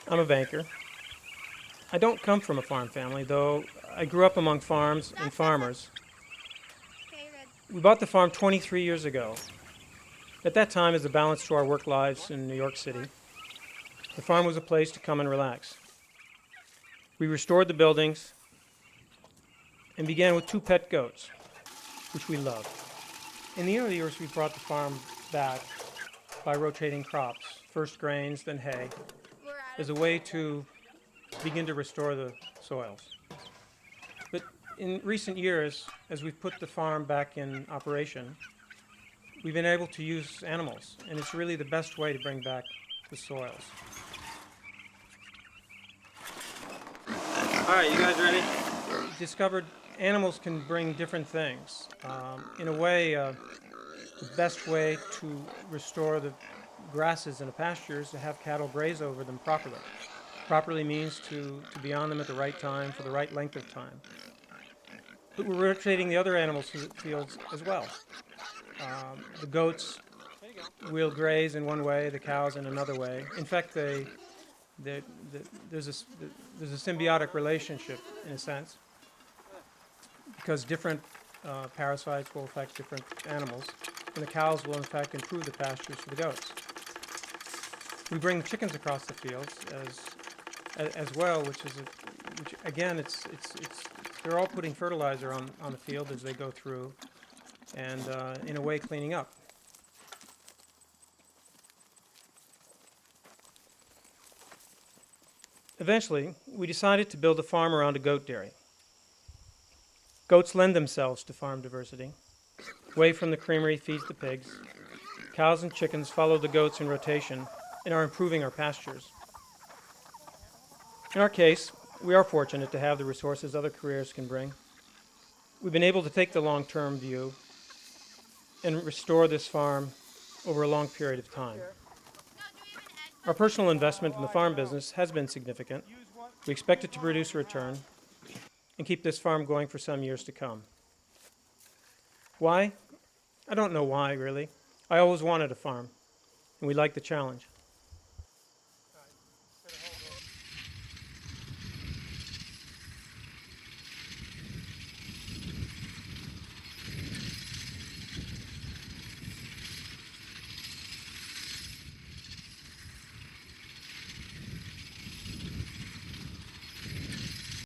I'm a banker. I don't come from a farm family, though I grew up among farms and farmers. We bought the farm 23 years ago. At that time, as a balance to our work lives in New York City, the farm was a place to come and relax. We restored the buildings and began with 2 pet goats, which we loved. In the early years, we brought the farm back by rotating crops, first grains, then hay, as a way to begin to restore the soils. But in recent years, as we've put the farm back in operation, we've been able to use animals, and it's really the best way to bring back the soils. All right, you guys ready? Discovered animals can bring different things. In a way, the best way to restore the grasses in a pasture is to have cattle graze over them properly. Properly means to be on them at the right time for the right length of time. But we're rotating the other animals to the fields as well. The goats will graze in one way, the cows in another way. In fact, there's a symbiotic relationship in a sense, because different parasites will affect different animals, and the cows will in fact improve the pastures for the goats. We bring the chickens across the fields as well, which again, they're all putting fertilizer on the field as they go through, and in a way cleaning up. Eventually, we decided to build a farm around a goat dairy. Goats lend themselves to farm diversity. Whey from the creamery feeds the pigs. Cows and chickens follow the goats in rotation and are improving our pastures. In our case, we are fortunate to have the resources other careers can bring. We've been able to take the long-term view and restore this farm over a long period of time. Our personal investment in the farm business has been significant. We expect it to produce a return and keep this farm going for some years to come. Why? I don't know why, really. I always wanted a farm, and we like the challenge.